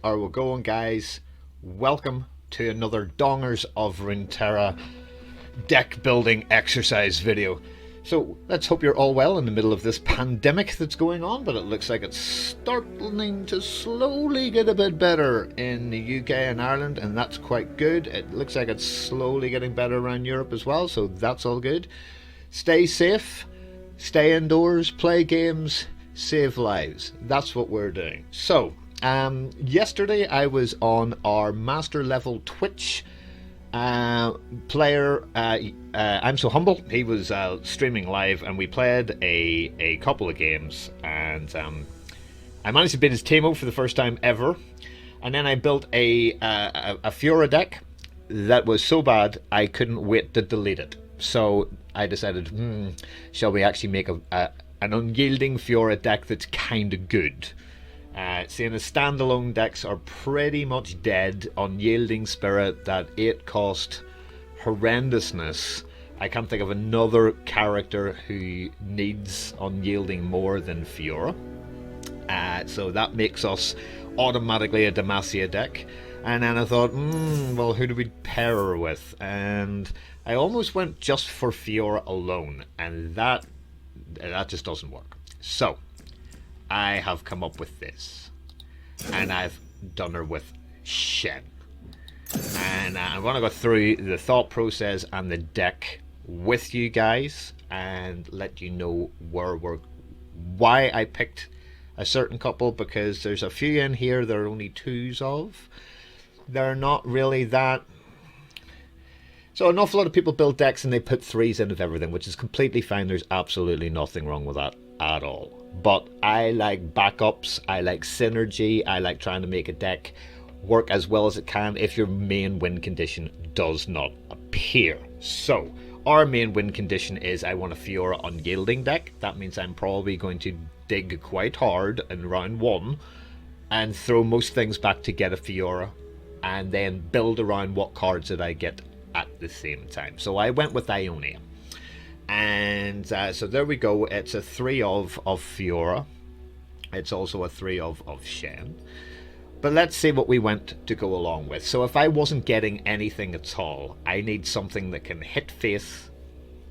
are we going, guys? Welcome to another Dongers of Runeterra deck building exercise video. So let's hope you're all well in the middle of this pandemic that's going on, but it looks like it's starting to slowly get a bit better in the UK and Ireland, and that's quite good. It looks like it's slowly getting better around Europe as well, so that's all good. Stay safe, stay indoors, play games, save lives. That's what we're doing. So yesterday I was on our master level Twitch player. I'm so humble. He was streaming live, and we played a couple of games, and I managed to beat his team for the first time ever. And then I built a Fiora deck that was so bad I couldn't wait to delete it. So I decided, shall we actually make an Unyielding Fiora deck that's kind of good? Seeing the standalone decks are pretty much dead. Unyielding Spirit, that 8-cost horrendousness. I can't think of another character who needs Unyielding more than Fiora. So that makes us automatically a Demacia deck. And then I thought, well, who do we pair her with? And I almost went just for Fiora alone, and that just doesn't work. So I have come up with this, and I've done her with Shen. And I want to go through the thought process and the deck with you guys and let you know why I picked a certain couple, because there's a few in here there are only 2s of. They're not really that. So an awful lot of people build decks and they put 3s in of everything, which is completely fine. There's absolutely nothing wrong with that at all. But I like backups, I like synergy, I like trying to make a deck work as well as it can if your main win condition does not appear. So our main win condition is I want a Fiora Unyielding deck. That means I'm probably going to dig quite hard in round 1 and throw most things back to get a Fiora, and then build around what cards that I get at the same time. So I went with Ionia. And so there we go. It's a 3 of Fiora. It's also a 3 of Shen. But let's see what we went to go along with. So if I wasn't getting anything at all, I need something that can hit face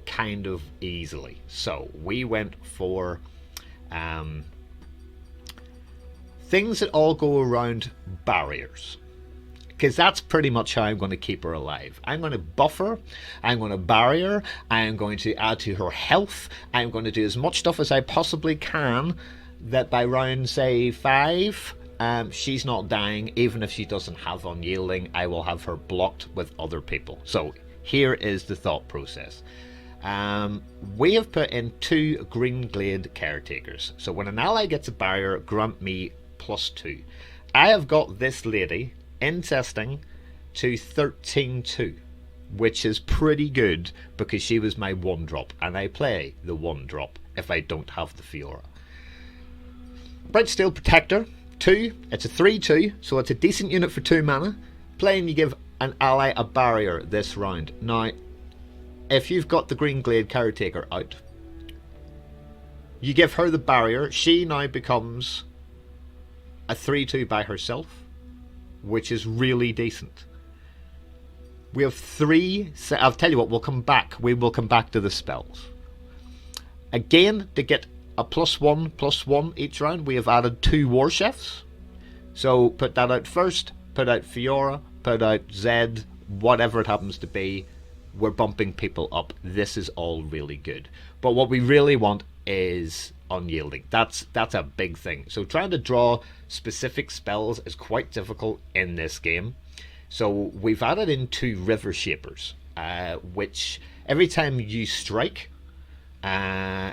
kind of easily. So we went for things that all go around barriers, because that's pretty much how I'm going to keep her alive. I'm going to buff her, I'm going to barrier her, I'm going to add to her health, I'm going to do as much stuff as I possibly can that by round, say, 5, she's not dying. Even if she doesn't have Unyielding, I will have her blocked with other people. So here is the thought process. We have put in 2 Green Glade Caretakers. So when an ally gets a barrier, grant me +2. I have got this lady in testing to 13-2, which is pretty good because she was my 1-drop, and I play the 1-drop if I don't have the Fiora. Brightsteel Protector 2, it's a 3-2, so it's a decent unit for 2 mana. Playing, you give an ally a barrier this round. Now if you've got the Green Glade Caretaker out, you give her the barrier, she now becomes a 3-2 by herself, which is really decent. We have 3. I'll tell you what, we will come back to the spells. Again, to get a +1/+1 each round, we have added 2 War Chefs. So put that out first, put out Fiora, put out Zed, whatever it happens to be. We're bumping people up. This is all really good. But what we really want is Unyielding. That's a big thing. So trying to draw specific spells is quite difficult in this game. So we've added in 2 River Shapers, which every time you strike,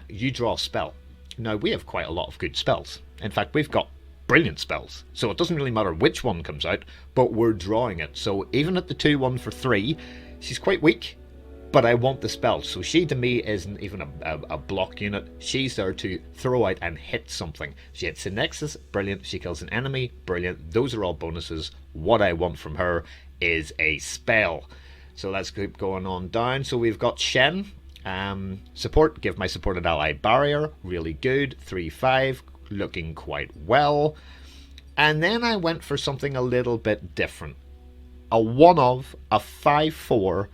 you draw a spell. Now we have quite a lot of good spells. In fact, we've got brilliant spells. So it doesn't really matter which one comes out, but we're drawing it. So even at the 2/1 for 3, she's quite weak, but I want the spell. So she to me isn't even a block unit. She's there to throw out and hit something. She hits the Nexus, brilliant. She kills an enemy, brilliant. Those are all bonuses. What I want from her is a spell. So let's keep going on down. So we've got Shen. Support, give my supported ally barrier, really good. 3/5, looking quite well. And then I went for something a little bit different. A 1 of, a 5/4,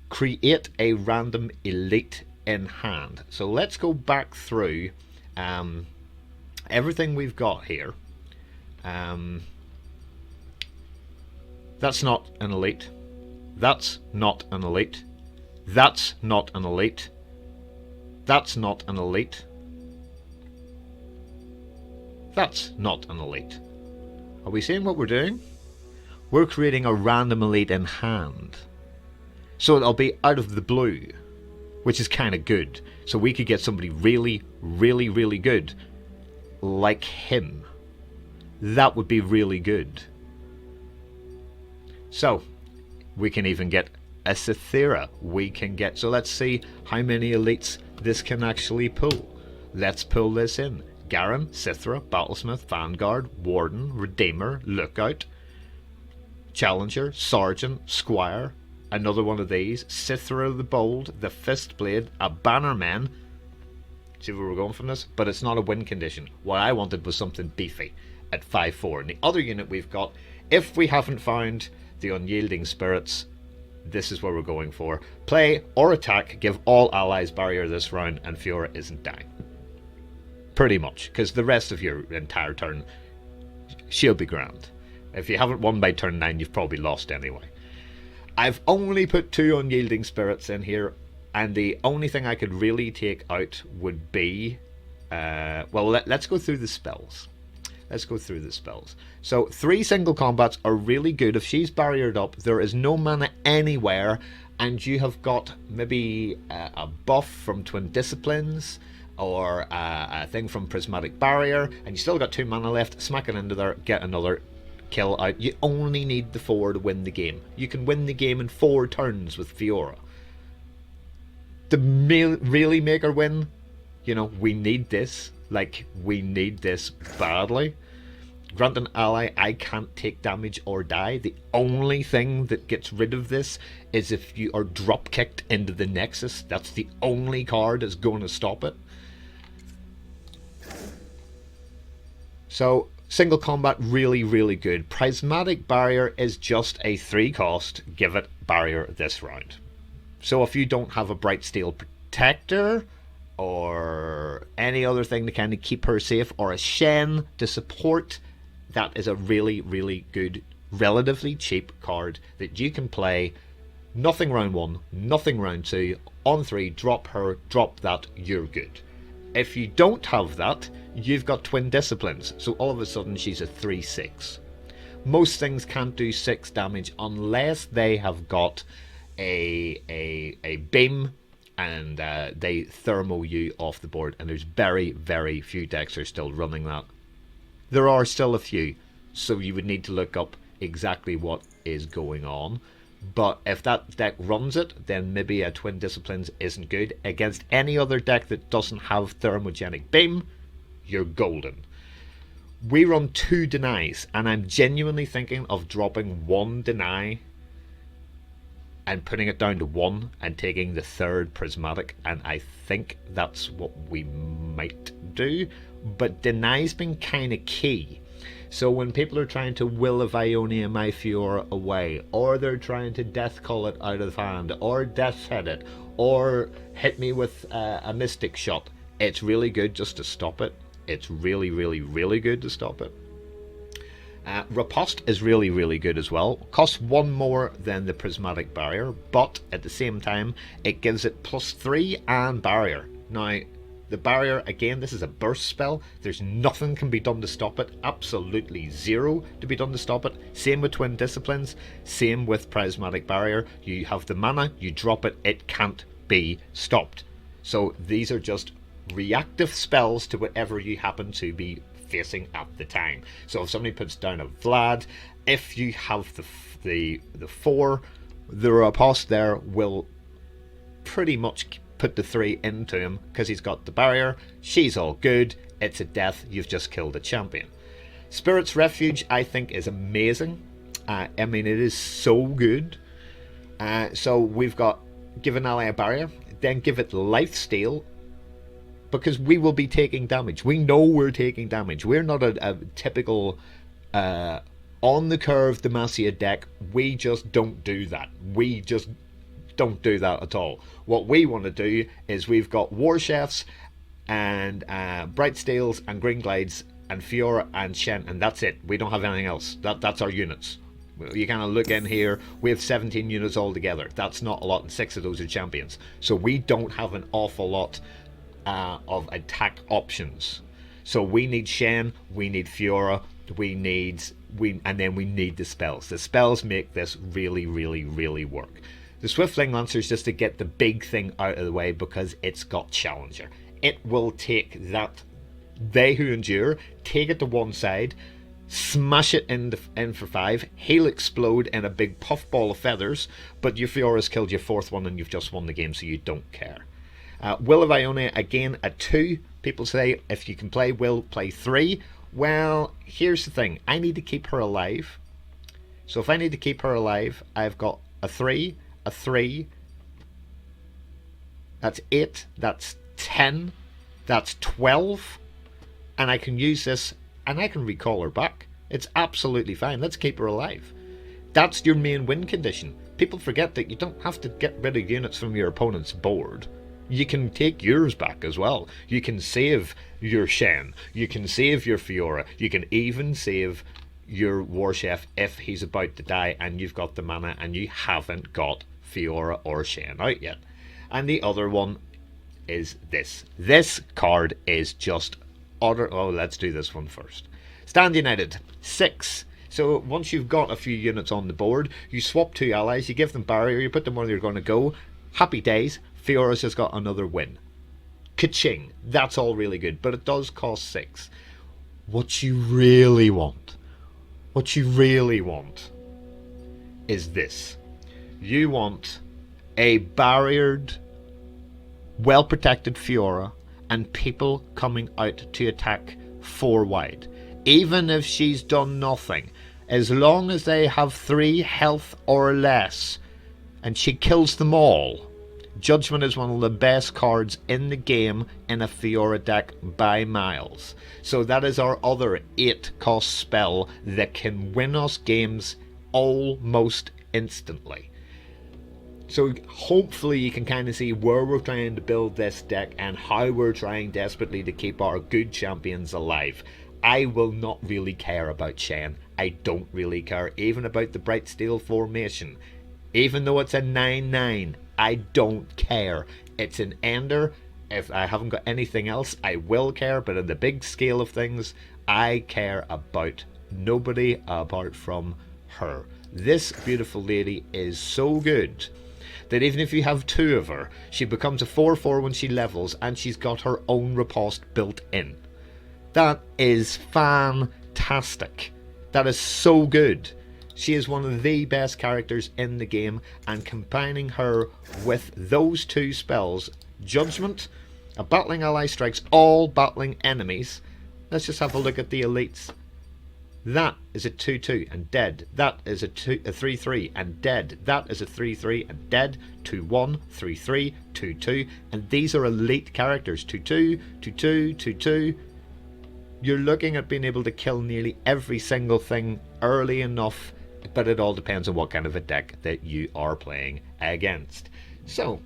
create a random elite in hand. So let's go back through everything we've got here. That's not an elite. That's not an elite. That's not an elite. That's not an elite. That's not an elite. Are we seeing what we're doing? We're creating a random elite in hand. So it'll be out of the blue, which is kind of good. So we could get somebody really, really, really good, like him. That would be really good. So we can even get a Cythera. We can get, so let's see how many elites this can actually pull. Let's pull this in. Garen, Cythera, Battlesmith, Vanguard, Warden, Redeemer, Lookout, Challenger, Sergeant, Squire, another one of these, Cythera the Bold, the Fistblade, a Bannerman. See where we're going from this? But it's not a win condition. What I wanted was something beefy at 5/4. And the other unit we've got, if we haven't found the Unyielding Spirits, this is what we're going for. Play or attack, give all allies barrier this round, and Fiora isn't dying. Pretty much, because the rest of your entire turn, she'll be grand. If you haven't won by turn 9, you've probably lost anyway. I've only put 2 Unyielding Spirits in here, and the only thing I could really take out would be... well, let's go through the spells. Let's go through the spells. So 3 single combats are really good. If she's barriered up, there is no mana anywhere, and you have got maybe a buff from Twin Disciplines, or a thing from Prismatic Barrier, and you still got 2 mana left. Smack it into there, get another kill out. You only need the 4 to win the game. You can win the game in 4 turns with Fiora. To really make her win, you know, we need this. Like, we need this badly. Grant an ally I can't take damage or die. The only thing that gets rid of this is if you are drop kicked into the Nexus. That's the only card that's going to stop it. So, single combat, really, really good. Prismatic Barrier is just a 3 cost. Give it barrier this round. So if you don't have a Bright Steel Protector, or any other thing to kind of keep her safe, or a Shen to support, that is a really, really good, relatively cheap card that you can play. Nothing round 1, nothing round 2. On 3, drop her, drop that, you're good. If you don't have that, you've got Twin Disciplines, so all of a sudden she's a 3/6. Most things can't do 6 damage unless they have got a beam, and they thermo you off the board, and there's very, very few decks are still running that. There are still a few, so you would need to look up exactly what is going on. But if that deck runs it, then maybe a Twin Disciplines isn't good. Against any other deck that doesn't have Thermogenic Beam, you're golden. We run 2 denies, and I'm genuinely thinking of dropping 1 deny and putting it down to 1 and taking the 3rd Prismatic, and I think that's what we might do. But deny's been kind of key. So when people are trying to will of Ionia my Fiora away, or they're trying to death call it out of hand, or death head it, or hit me with a mystic shot, it's really good just to stop it. It's really, really, really good to stop it. Riposte is really, really good as well. Costs 1 more than the Prismatic Barrier, but at the same time, it gives it +3 and barrier. Now, the barrier, again, this is a burst spell. There's nothing can be done to stop it. Absolutely 0 to be done to stop it. Same with Twin Disciplines. Same with Prismatic Barrier. You have the mana, you drop it, it can't be stopped. So these are just reactive spells to whatever you happen to be facing at the time. So if somebody puts down a Vlad, if you have the 4, the riposte there will pretty much put the 3 into him, because he's got the barrier. She's all good. It's a death. You've just killed a champion. Spirit's Refuge, I think, is amazing. I mean, it is so good. So we've got give an ally a barrier, then give it lifesteal, because we will be taking damage. We know we're taking damage. We're not a typical On the curve, the Demacia deck, we just don't do that. We just don't do that at all. What we want to do is we've got War Chefs and Bright Steels and Green Glades and Fiora and Shen, and that's it. We don't have anything else. That's our units. You kind of look in here, we have 17 units altogether. That's not a lot, and 6 of those are champions. So we don't have an awful lot of attack options. So we need Shen, we need Fiora, and then we need the spells. The spells make this really, really, really work. The Swiftling Lancer is just to get the big thing out of the way because it's got Challenger. It will take that, they who endure, take it to one side, smash it in for 5, he'll explode in a big puffball of feathers, but your Fiora's killed your 4th one and you've just won the game, so you don't care. Will of Ionia, again, at 2. People say, if you can play Will, play 3. Well, here's the thing. I need to keep her alive. So if I need to keep her alive, I've got a 3, a 3. That's 8, that's 10, that's 12. And I can use this, and I can recall her back. It's absolutely fine. Let's keep her alive. That's your main win condition. People forget that you don't have to get rid of units from your opponent's board. You can take yours back as well. You can save your Shen. You can save your Fiora. You can even save your War Chef if he's about to die and you've got the mana and you haven't got Fiora or Shen out yet. And the other one is this. This card is just utter... Oh, let's do this one first. Stand United. 6. So once you've got a few units on the board, you swap 2 allies, you give them barrier, you put them where they're going to go. Happy days. Fiora's just got another win. Ka-ching. That's all really good, but it does cost 6. What you really want is this. You want a barriered, well-protected Fiora and people coming out to attack 4 wide. Even if she's done nothing, as long as they have 3 health or less and she kills them all. Judgment is one of the best cards in the game in a Fiora deck by miles. So that is our other 8 cost spell that can win us games almost instantly. So hopefully you can kind of see where we're trying to build this deck and how we're trying desperately to keep our good champions alive. I will not really care about Shen. I don't really care even about the Bright Steel formation. Even though it's a 9/9, I don't care. It's an ender. If I haven't got anything else, I will care. But in the big scale of things, I care about nobody apart from her. This beautiful lady is so good that even if you have 2 of her, she becomes a 4/4 when she levels, and she's got her own riposte built in. That is fantastic. That is so good. She is one of the best characters in the game, and combining her with those 2 spells, Judgment, a battling ally strikes all battling enemies. Let's just have a look at the elites. That is a 2/2 and dead. That is a 3/3 and dead. That is a 3/3 and dead. 2/1, 3/3, 2/2, and these are elite characters. 2/2, 2/2, 2/2. You're looking at being able to kill nearly every single thing early enough, but it all depends on what kind of a deck that you are playing against. So,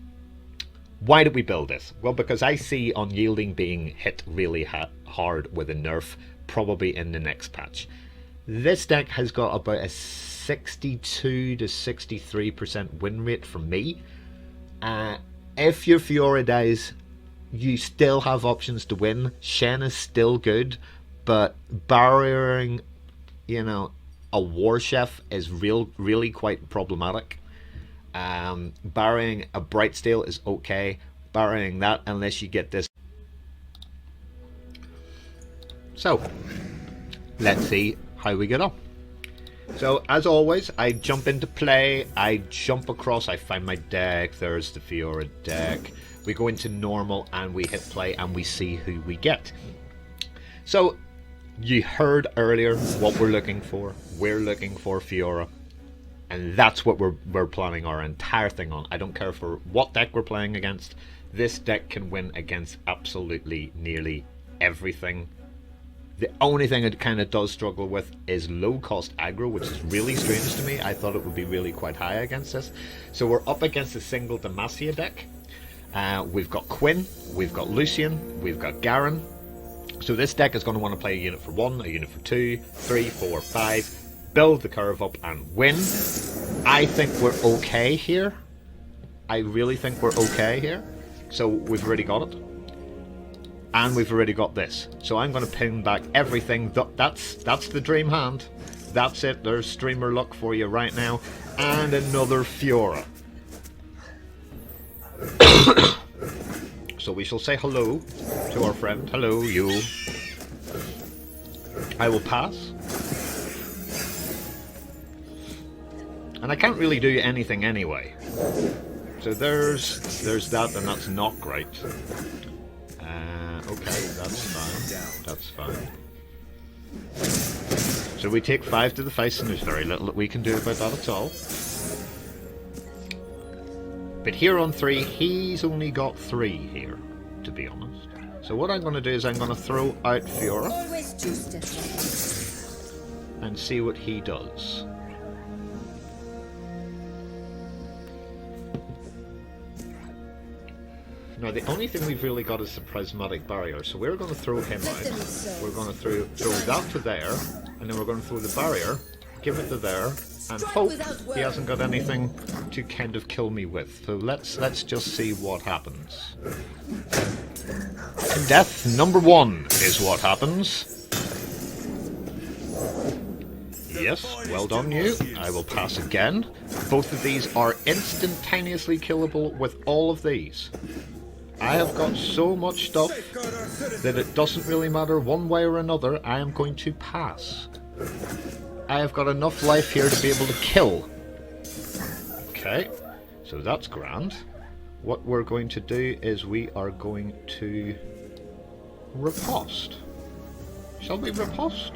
why did we build this? Well, because I see Unyielding being hit really hard with a nerf, probably in the next patch. This deck has got about a 62 to 63% win rate from me. If your Fiora dies, you still have options to win. Shen is still good, but barriering, a War Chef is really quite problematic. Barriering a Bright Steel is okay. Barriering that, unless you get this. So, let's see how we get on. So, as always, I jump into play, I jump across, I find my deck, there's the Fiora deck. We go into normal and we hit play and we see who we get. So, you heard earlier what we're looking for. We're looking for Fiora. And that's what we're planning our entire thing on. I don't care for what deck we're playing against. This deck can win against absolutely nearly everything The only thing it kind of does struggle with is low cost aggro, which is really strange to me. I thought it would be really quite high against this. So we're up against a single Demacia deck. We've got Quinn, we've got Lucian, we've got Garen. So this deck is going to want to play a unit for 1, a unit for 2, 3, 4, 5, build the curve up and win. I think we're okay here. I really think we're okay here. So we've already got it. And we've already got this. So I'm going to pin back everything. That's the dream hand. That's it. There's streamer luck for you right now. And another Fiora. So we shall say hello to our friend. Hello, you. I will pass. And I can't really do anything anyway. So there's that, and that's not great. Okay, that's fine. That's fine. So we take 5 to the face, and there's very little that we can do about that at all. But here on 3, he's only got 3 here, to be honest. So what I'm going to do is I'm going to throw out Fiora and see what he does. Now the only thing we've really got is the prismatic barrier, so we're going to throw him out. We're going to throw that to there, and then we're going to throw the barrier, give it to there, and hope he hasn't got anything to kind of kill me with. So let's just see what happens. Death number 1 is what happens. Yes, well done you. I will pass again. Both of these are instantaneously killable with all of these. I have got so much stuff that it doesn't really matter one way or another. I am going to pass. I have got enough life here to be able to kill. Okay, so that's grand. What we're going to do is we are going to riposte. Shall we riposte?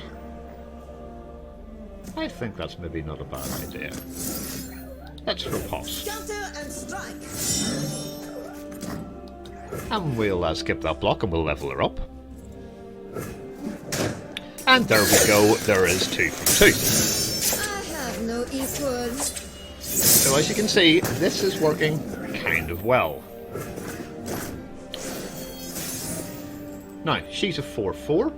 I think that's maybe not a bad idea. Let's riposte. And we'll skip that block and we'll level her up. And there we go, there is 2 from 2. I have no equal. So as you can see, this is working kind of well. Now, she's a 4/4.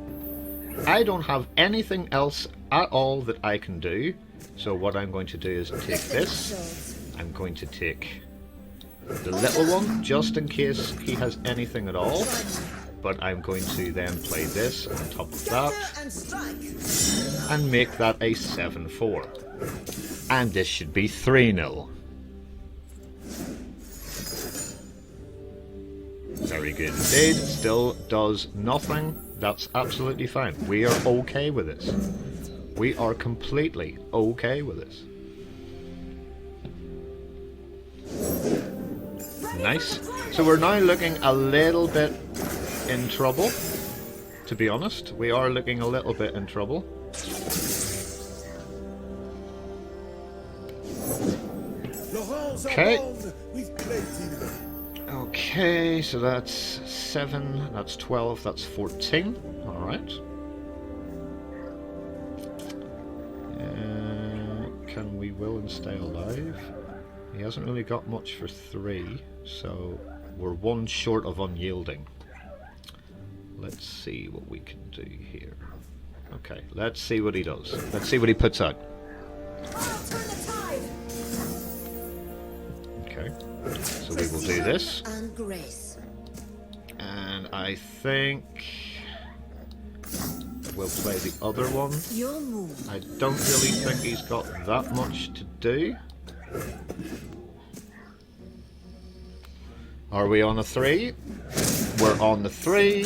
I don't have anything else at all that I can do. So what I'm going to do is take this. I'm going to take the little one, just in case he has anything at all. But I'm going to then play this on top of that and make that a 7/4. And this should be 3-0. Very good indeed. Still does nothing. That's absolutely fine. We are okay with this. We are completely okay with this. Nice. So we're now looking a little bit in trouble, to be honest. We are looking a little bit in trouble. Okay. Okay, so that's 7, that's 12, that's 14. Alright. Can we will and stay alive? He hasn't really got much for 3, so we're 1 short of unyielding. Let's see what we can do here. Okay, let's see what he does. Let's see what he puts out. Okay, so we will do this. And I think we'll play the other one. I don't really think he's got that much to do. Are we on a 3? We're on the 3.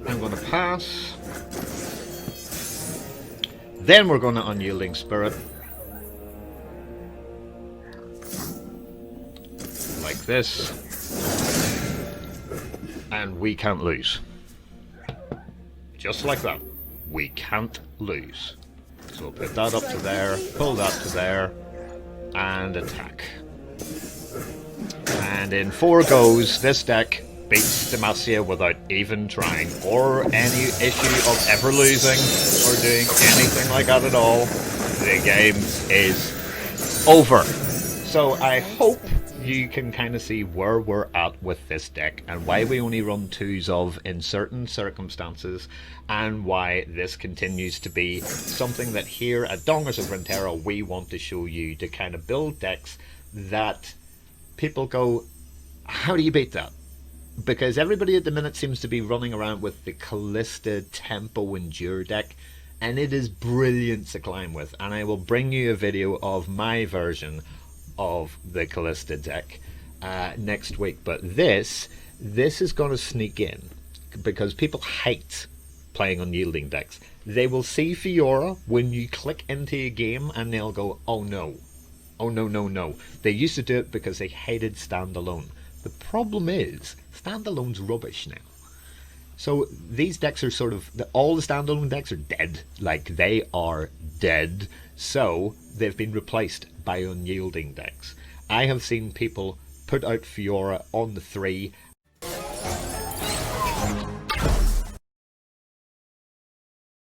I'm going to pass. Then we're going to Unyielding Spirit. Like this. And we can't lose. Just like that. We can't lose. So we'll put that up to there, pull that to there, and attack. And in 4 goes, this deck beats Demacia without even trying, or any issue of ever losing, or doing anything like that at all. The game is over. So I hope you can kind of see where we're at with this deck and why we only run 2s of in certain circumstances, and why this continues to be something that here at Dongers of Runeterra we want to show you, to kind of build decks that people go, how do you beat that? Because everybody at the minute seems to be running around with the Callista Tempo Endure deck, and it is brilliant to climb with, and I will bring you a video of my version of the Callista deck next week. But this is going to sneak in because people hate playing Unyielding decks. They will see Fiora when you click into a game and they'll go, oh no, oh no, no, no. They used to do it because they hated standalone. The problem is standalone's rubbish now. So these decks are sort of, all the standalone decks are dead. Like, they are dead. So they've been replaced by Unyielding decks. I have seen people put out Fiora on the 3